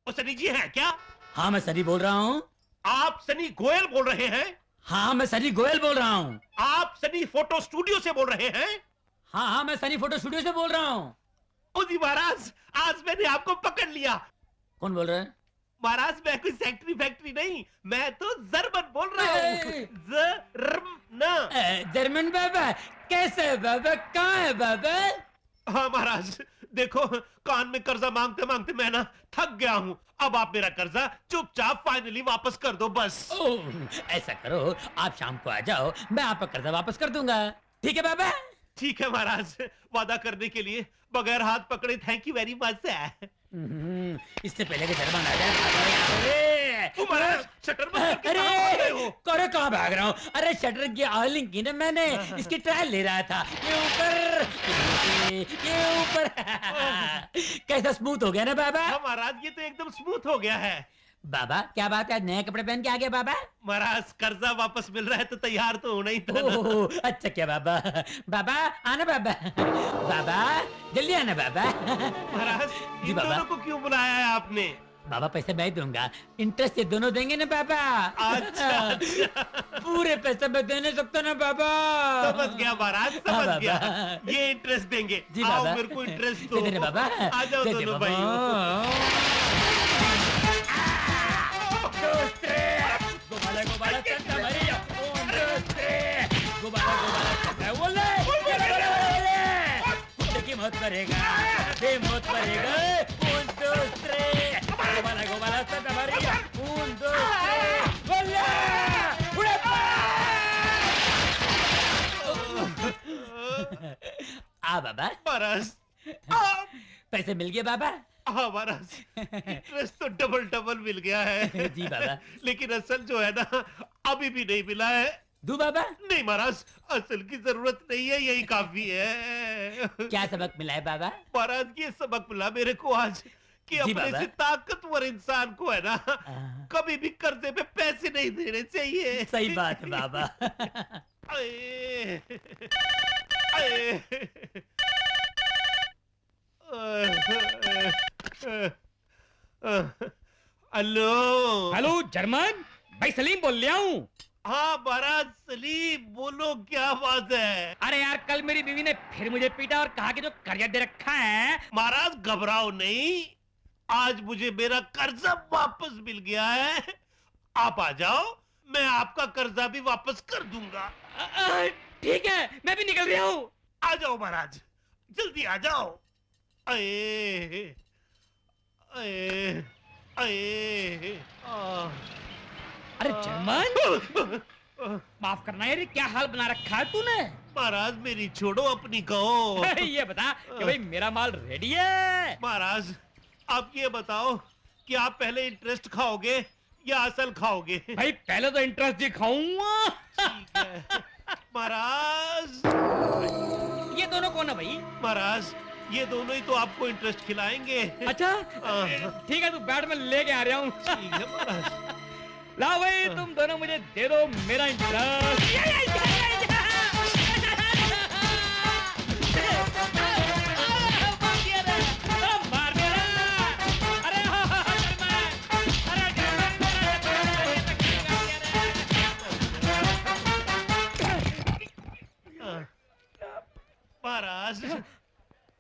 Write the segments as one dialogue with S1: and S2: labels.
S1: ओ सनी जी हैं क्या?
S2: हाँ मैं सनी बोल रहा हूँ।
S1: आप सनी गोयल बोल रहे हैं?
S2: हाँ मैं सनी गोयल बोल रहा हूँ।
S1: आप सनी फोटो स्टूडियो से बोल रहे हैं?
S2: हाँ हाँ मैं सनी फोटो स्टूडियो से बोल रहा हूँ।
S1: ओ जी महाराज, आज मैंने आपको पकड़ लिया।
S2: कौन बोल रहे हैं?
S1: महाराज मैं कोई सेक्रेटरी फैक्ट्री नहीं, मैं तो जर्मन बोल रहा हूँ।
S2: जर्मन बाबा? कैसे बाबा, कहाँ है बाबा?
S1: हाँ महाराज, देखो कान में कर्जा मांगते मांगते मैं ना थक गया हूँ। अब आप मेरा कर्जा चुपचाप फाइनली वापस कर दो बस।
S2: ऐसा करो, आप शाम को आ जाओ, मैं आपका कर्जा वापस कर दूंगा। ठीक है बाबा?
S1: ठीक है महाराज, वादा करने के लिए बगैर हाथ पकड़े थैंक यू वेरी मच।
S2: इससे पहले कि जर्मन आ जाए।
S1: महाराज शटर बंद करके
S2: अरे
S1: कहाँ भाग रहे हो?
S2: करे कहाँ भाग रहा हूँ? अरे शटर की ऑयलिंग की ना मैंने, इसकी ट्रायल ले रहा था। ये ऊपर कैसा स्मूथ हो गया ना बाबा?
S1: हाँ महाराज, ये तो एकदम स्मूथ हो गया है।
S2: बाबा क्या बात है, नए कपड़े पहन के आ गए बाबा?
S1: महाराज कर्जा वापस मिल रहा है तो तैयार तो होना ही था ना।
S2: ओह अच्छा क्या बाबा? बाबा आना बाबा, बाबा जल्दी आना बाबा।
S1: महाराज
S2: जी
S1: इन
S2: बाबा।
S1: दोनों को क्यों बुलाया है आपने?
S2: बाबा पैसे मैं दूंगा, इंटरेस्ट ये दोनों देंगे ना बाबा?
S1: अच्छा अच्छा,
S2: पूरे पैसे मैं दे नहीं सकता ना बाबा।
S1: समझ गया महाराज,
S2: हाँ,
S1: समझ
S2: बाबा।
S1: गया। ये इंटरेस्ट देंगे।
S2: जी
S1: आओ
S2: बाबा।
S1: मेरे को इंटरेस्ट
S2: दे देना
S1: दो।
S2: बाबा।
S1: आ जाओ
S2: दे दे
S1: दोनों
S2: बाबा।
S1: भाइयों।
S2: गोबाला गोबाला चंदा भरिया, ओम दोस्ते। गोबाला गोबाला चंदा, ओले ओले। कुत्ते की मौत मरेगा, बे मौत मरेगा, ओम दोस्ते। गोबाला गोबाला चंदा भरिया, ओम दोस्ते। ओले उड़े आ बाबा।
S1: महाराज
S2: पैसे मिल गए बाबा?
S1: हाँ महाराज, इंटरेस्ट तो डबल डबल मिल गया है।
S2: जी बाबा।
S1: लेकिन असल जो है ना अभी भी नहीं मिला है।
S2: दू बाबा?
S1: नहीं महाराज, असल की जरूरत नहीं है, यही काफी है।
S2: क्या सबक मिला है बाबा?
S1: महाराज ये सबक मिला मेरे को आज कि
S2: जी
S1: अपने
S2: बाबा।
S1: से ताकतवर इंसान को है ना कभी भी कर्जे पे पैसे नहीं देने चाहिए।
S2: सही बात है बाबा।
S1: अये, अये, हेलो
S3: हेलो जर्मन, भाई सलीम बोल रहा हूँ।
S1: हाँ महाराज सलीम, बोलो क्या बात है?
S3: अरे यार कल मेरी बीवी ने फिर मुझे पीटा और कहा कि जो कर्जा दे रखा है।
S1: महाराज घबराओ नहीं, आज मुझे मेरा कर्जा वापस मिल गया है। आप आ जाओ, मैं आपका कर्जा भी वापस कर दूंगा।
S3: ठीक है, मैं भी निकल रहा हूँ।
S1: आ जाओ महाराज, जल्दी आ जाओ। अये, अये, अये,
S3: अरे जर्मन, माफ करना यार, ये क्या हाल बना रखा है तूने?
S1: महाराज मेरी छोड़ो, अपनी कहो।
S3: ये बता कि भाई मेरा माल रेडी है।
S1: महाराज आप ये बताओ कि आप पहले इंटरेस्ट खाओगे या असल खाओगे?
S3: भाई पहले तो इंटरेस्ट ही खाऊंगा।
S1: ठीक है महाराज।
S3: ये दोनों कौन है भाई?
S1: महाराज ये दोनों ही तो आपको इंटरेस्ट खिलाएंगे।
S3: अच्छा ठीक है, तू बैठ, मैं लेके आ रहा हूँ।
S1: ठीक है महाराज।
S3: लाओ भाई तुम दोनों मुझे दे दो मेरा इंटरेस्ट।
S1: महाराज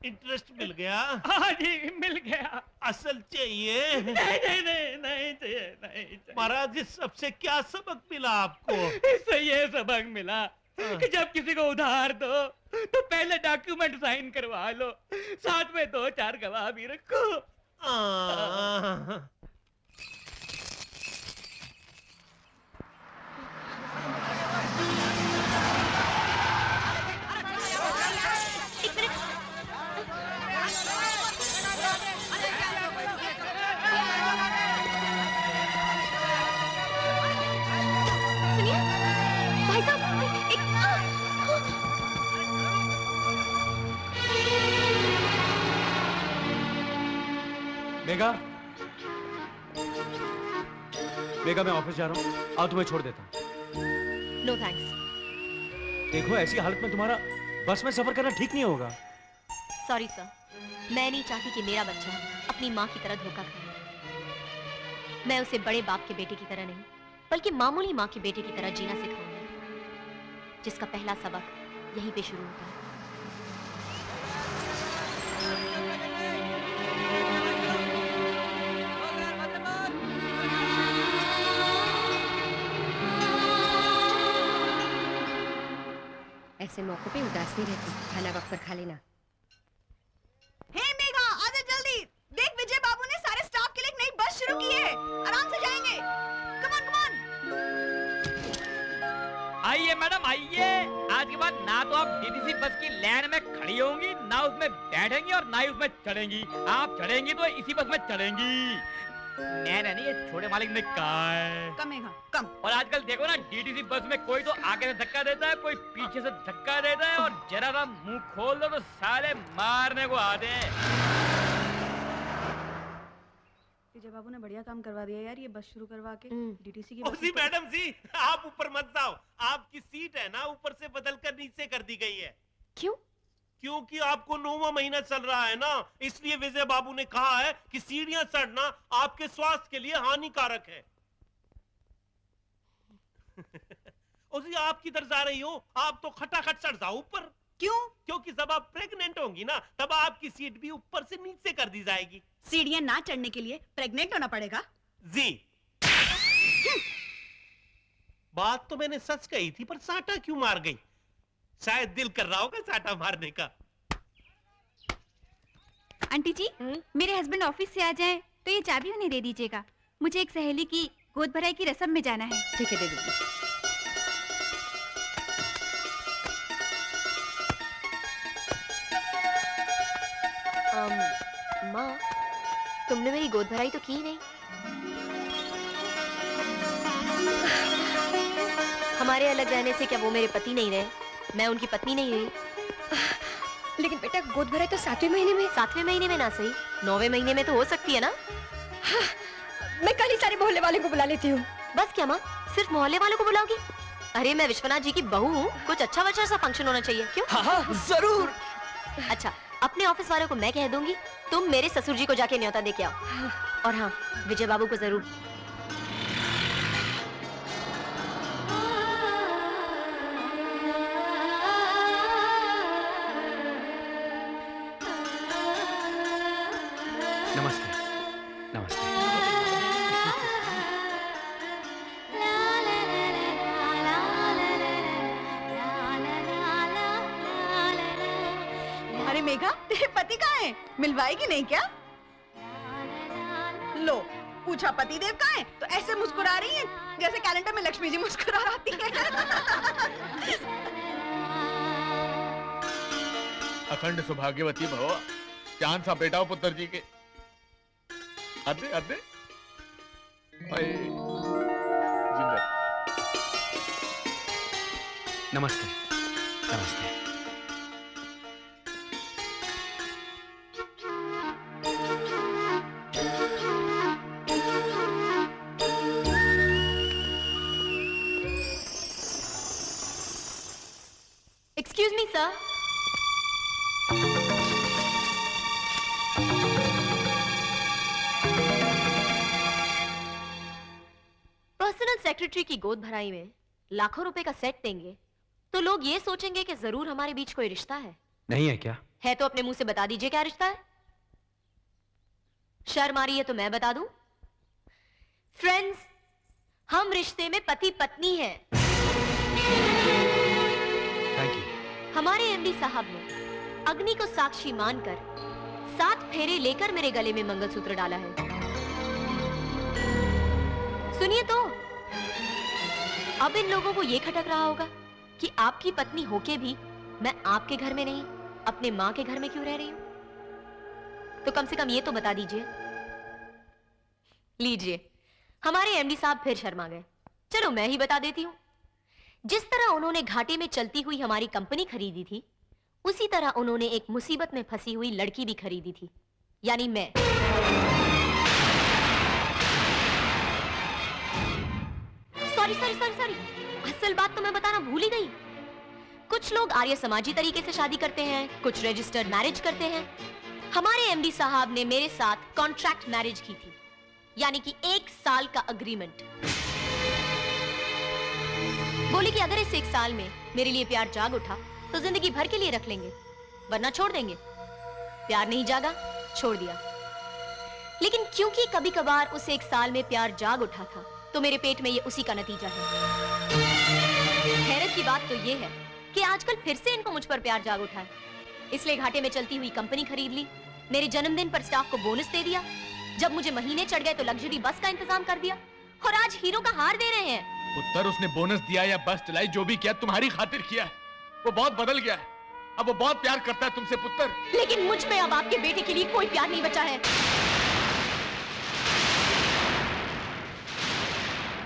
S1: इंटरेस्ट मिल गया?
S3: हाँ जी मिल गया।
S1: असल चाहिए?
S3: नहीं नहीं नहीं नहीं चाहिए, नहीं चाहिए।
S1: महाराज इस सबसे क्या सबक मिला आपको?
S3: इससे ये सबक मिला कि जब किसी को उधार दो तो पहले डॉक्यूमेंट साइन करवा लो, साथ में 2-4 गवाह भी रखो।
S4: भाई साहब
S5: मेघा, मेघा मैं ऑफिस जा रहा हूँ, आओ तुम्हें छोड़ देता हूँ।
S4: No thanks.
S5: देखो ऐसी हालत में तुम्हारा बस में सफर करना ठीक नहीं होगा।
S4: सॉरी सर, मैं नहीं चाहती कि मेरा बच्चा अपनी माँ की तरह धोखा खाए। मैं उसे बड़े बाप के बेटे की तरह नहीं, बल्कि मामूली माँ के बेटे की तरह जीना सिखाऊंगी, जिसका पहला सबक यहीं पे शुरू होता है।
S6: ऐसे मौकों पे उदास नहीं रहती, खाना वक्त पर खा लेना।
S7: हे मेघा, आजा जल्दी। देख विजय बाबू ने सारे स्टाफ के लिए एक नई बस शुरू की है। आराम से जाएंगे। Come on come on.
S3: आइए मैडम आइए। आज के बाद ना तो आप डीटीसी बस की लाइन में खड़ी होंगी, ना उसमें बैठेंगी और ना ही उसमें चढ़ेंगी। आप चढ़ेंगी तो इसी बस में चढ़ेंगी। मैंने नहीं, ये छोटे मालिक ने कहा है।
S7: कम मेघा, कम।
S3: और आजकल देखो ना, डीटीसी बस में कोई तो आगे से धक्का देता है, कोई पीछे से धक्का देता है, और जरा सा मुंह खोल दो तो साले मारने को आते हैं।
S7: विजय बाबू ने बढ़िया काम करवा दिया यार, ये बस शुरू करवा के डीटीसी की
S1: ओ
S7: बस
S1: जी मैडम जी, आप ऊपर मत जाओ। आपकी सीट है ना, ऊपर से बदल कर नीचे कर दी गई है।
S4: क्यों?
S1: क्योंकि आपको 9वां महीना चल रहा है ना, इसलिए विजय बाबू ने कहा है कि सीढ़ियां चढ़ना आपके स्वास्थ्य के लिए हानिकारक है। ओ जी, आप किधर जा रही हो? आप तो खटाखट चढ़ जाओ ऊपर।
S7: क्यों?
S1: क्योंकि जब आप प्रेग्नेंट होंगी ना, तब आपकी सीट भी ऊपर से नीचे कर दी जाएगी।
S7: सीढ़ियां ना चढ़ने के लिए प्रेग्नेंट होना पड़ेगा?
S1: जी। बात तो मैंने सच कही थी, पर साटा क्यों मार गई? शायद दिल कर रहा होगा साटा मारने का।
S8: आंटी जी, मेरे हस्बैंड ऑफिस से आ जाएं तो ये चाबी उन्हें दे दीजिएगा। मुझे एक सहेली की गोद भराई की रस्म में जाना है।
S6: ठीक है, दे दीजिए।
S4: माँ, तुमने मेरी गोद भराई तो की नहीं। हमारे अलग रहने से क्या वो मेरे पति नहीं रहे? मैं उनकी पत्नी नहीं रही।
S6: लेकिन बेटा, गोद भराई तो 7वें महीने में।
S4: 7वें महीने में ना सही, 9वें महीने में तो हो सकती है ना।
S6: हाँ, मैं कल ही सारे मोहल्ले वाले को बुला लेती हूँ।
S4: बस क्या माँ, सिर्फ मोहल्ले वालों को बुलाओगी? अरे मैं विश्वनाथ जी की बहू हूँ, कुछ अच्छा वच्चा सा फंक्शन होना चाहिए। क्यों?
S6: हाँ, जरूर।
S4: अच्छा, अपने ऑफिस वालों को मैं कह दूंगी, तुम मेरे ससुर जी को जाके न्योता दे के आओ। और हाँ, विजय बाबू को जरूर।
S5: नमस्ते। नमस्ते।
S7: अरे मेघा, तेरे पति कहाँ हैं? मिलवाएगी नहीं क्या? लो, पूछा पति देव कहाँ हैं? तो ऐसे मुस्कुरा रही हैं जैसे कैलेंडर में लक्ष्मी जी मुस्कुराती हैं।
S9: अखंड सौभाग्यवती भव। चांद सा बेटा हो पुत्र जी के। अदे अदे जिंदा।
S5: नमस्ते। नमस्ते।
S4: Excuse me sir. Personal secretary की गोद भराई में लाखों रुपए का सेट देंगे तो लोग ये सोचेंगे कि जरूर हमारे बीच कोई रिश्ता है।
S5: नहीं है क्या?
S4: है तो अपने मुंह से बता दीजिए क्या रिश्ता है। शर्म आ रही है तो मैं बता दूं। फ्रेंड्स, हम रिश्ते में पति पत्नी हैं।
S5: Thank you.
S4: हमारे एमडी साहब ने अग्नि को साक्षी मानकर 7 फेरे लेकर मेरे गले में मंगलसूत्र डाला है। सुनिए तो, अब इन लोगों को यह खटक रहा होगा कि आपकी पत्नी होके भी मैं आपके घर में नहीं, अपने मां के घर में क्यों रह रही हूं। तो कम से कम ये तो बता दीजिए। लीजिए, हमारे एमडी साहब फिर शर्मा गए। चलो मैं ही बता देती हूं। जिस तरह उन्होंने घाटे में चलती हुई हमारी कंपनी खरीदी थी, उसी तरह उन्होंने एक मुसीबत में फंसी हुई लड़की भी खरीदी थी, यानी मैं। सॉरी, असल बात तो मैं बताना भूल ही गई। कुछ लोग आर्य समाजी तरीके से शादी करते हैं, कुछ रजिस्टर्ड मैरिज करते हैं। हमारे एमडी साहब ने मेरे साथ कॉन्ट्रैक्ट मैरिज की थी, यानी कि 1 साल का अग्रीमेंट। बोली कि अगर इस 1 साल में मेरे लिए प्यार जाग उठा तो जिंदगी भर के लिए रख लेंगे, वरना छोड़ देंगे। प्यार नहीं जागा, छोड़ दिया। लेकिन क्योंकि कभी कभार उस 1 साल में प्यार जाग उठा था, तो मेरे पेट में ये उसी का नतीजा है। हैरत की बात तो ये है कि आजकल फिर से इनको मुझ पर प्यार जाग उठा है, इसलिए घाटे में चलती हुई कंपनी खरीद ली, मेरे जन्मदिन पर स्टाफ को बोनस दे दिया, जब मुझे महीने चढ़ गए तो लग्जरी बस का इंतजाम कर दिया, और आज हीरो का हार दे रहे हैं।
S9: पुत्र, उसने बोनस दिया या बस चलाई, जो भी किया तुम्हारी खातिर किया है। वो बहुत बदल गया है, अब वो बहुत प्यार करता है तुमसे पुत्र।
S4: लेकिन मुझ में अब आपके बेटे के लिए कोई प्यार नहीं बचा है।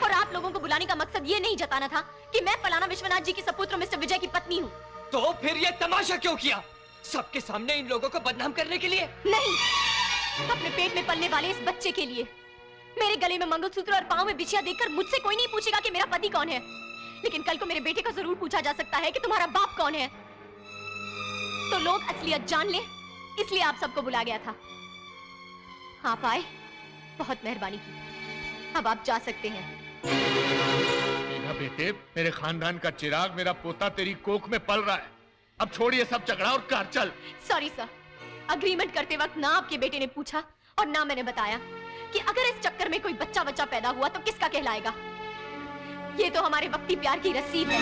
S4: और आप लोगों को बुलाने का मकसद ये नहीं जताना था कि मैं फलाना विश्वनाथ जी की सपुत्र मिस्टर विजय की पत्नी हूँ।
S3: तो फिर ये तमाशा क्यों किया? सबके सामने इन लोगों को बदनाम करने के लिए?
S4: नहीं, अपने पेट में पलने वाले इस बच्चे के लिए। मेरे गले में मंगलसूत्र और पांव में बिछिया देखकर मुझसे कोई नहीं पूछेगा कि मेरा पति कौन है, लेकिन कल को मेरे बेटे का जरूर पूछा जा सकता है कि तुम्हारा बाप कौन है। तो लोग असलियत जान ले, इसलिए आप सबको बुला गया था। आप आए, बहुत मेहरबानी की। अब आप जा सकते हैं।
S9: मेरा बेटे, मेरे खानदान का चिराग, मेरा पोता तेरी कोख में पल रहा है। अब छोड़िए सब झगड़ा और कार चल।
S4: सॉरी सर, अग्रीमेंट करते वक्त ना आपके बेटे ने पूछा और ना मैंने बताया कि अगर इस चक्कर में कोई बच्चा पैदा हुआ तो किसका कहलाएगा। ये तो हमारे वक्ती प्यार की रसीद है।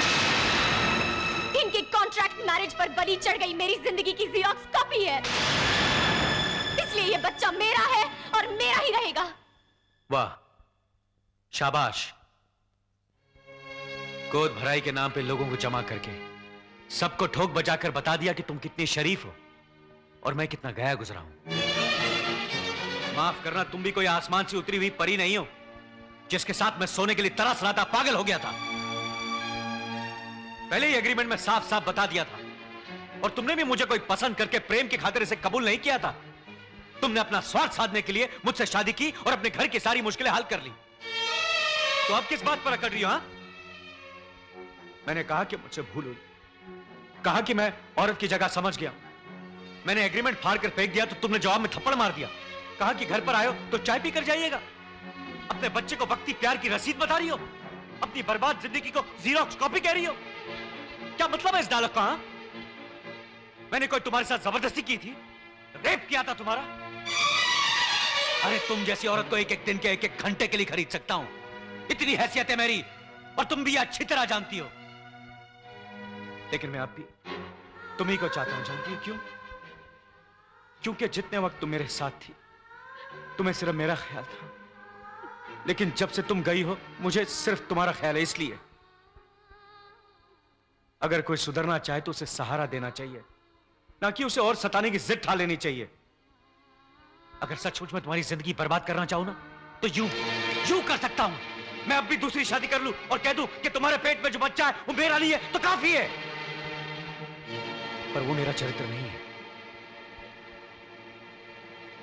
S4: इनके कॉन्ट्रैक्ट मैरिज पर बलि चढ़ गई मेरी जिंदगी की ज़ेरॉक्स कॉपी है, इसलिए ये बच्चा मेरा है और मेरा ही रहेगा।
S5: वाह, शाबाश। गोद भराई के नाम पे लोगों को जमा करके सबको ठोक बजाकर बता दिया कि तुम कितनी शरीफ हो और मैं कितना गया गुजरा हूं। माफ करना, तुम भी कोई आसमान से उतरी हुई परी नहीं हो जिसके साथ मैं सोने के लिए तरस रहा था, पागल हो गया था। पहले ही एग्रीमेंट में साफ साफ बता दिया था, और तुमने भी मुझे कोई पसंद करके प्रेम की खातिर इसे कबूल नहीं किया था। तुमने अपना स्वार्थ साधने के लिए मुझसे शादी की और अपने घर की सारी मुश्किलें हल कर ली। तो अब किस बात पर अकड़ रही हो? मैंने कहा कि मुझसे भूल हुई, कहा कि मैं औरत की जगह समझ गया। मैंने एग्रीमेंट फाड़ कर फेंक दिया तो तुमने जवाब में थप्पड़ मार दिया। कहा कि घर पर आयो तो चाय पी कर जाइएगा। अपने बच्चे को भक्ति प्यार की रसीद बता रही हो, अपनी बर्बाद जिंदगी को ज़ेरॉक्स कॉपी कह रही हो। क्या मतलब है इस डायलॉग का? मैंने कोई तुम्हारे साथ जबरदस्ती की थी, रेप किया था तुम्हारा? अरे तुम जैसी औरत को एक एक दिन के एक एक घंटे के लिए खरीद सकता हूं, इतनी हैसियत है मेरी, और तुम भी अच्छी तरह जानती हो। लेकिन मैं अब भी तुम ही को चाहता हूं। जानती हो क्यों? क्योंकि जितने वक्त तुम मेरे साथ थी तुम्हें सिर्फ मेरा ख्याल था, लेकिन जब से तुम गई हो मुझे सिर्फ तुम्हारा ख्याल है। इसलिए अगर कोई सुधरना चाहे तो उसे सहारा देना चाहिए, ना कि उसे और सताने की जिद ठान लेनी चाहिए। अगर सचमुच में तुम्हारी जिंदगी बर्बाद करना चाहूं ना तो यूं कर सकता हूं। मैं अब भी दूसरी शादी कर लूं और कह दूं कि तुम्हारे पेट में जो बच्चा है वो मेरा नहीं है तो काफी है। पर वो मेरा चरित्र नहीं है।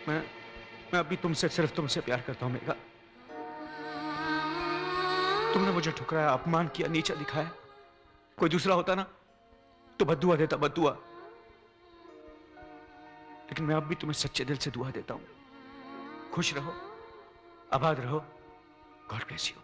S5: मैं अभी सिर्फ तुमसे प्यार करता हूं मेघा। तुमने मुझे ठुकराया, अपमान किया, नीचा दिखाया। कोई दूसरा होता ना तो बद्दुआ देता, बद्दुआ। लेकिन मैं अब भी तुम्हें सच्चे दिल से दुआ देता हूं। खुश रहो, आबाद रहो। God bless you.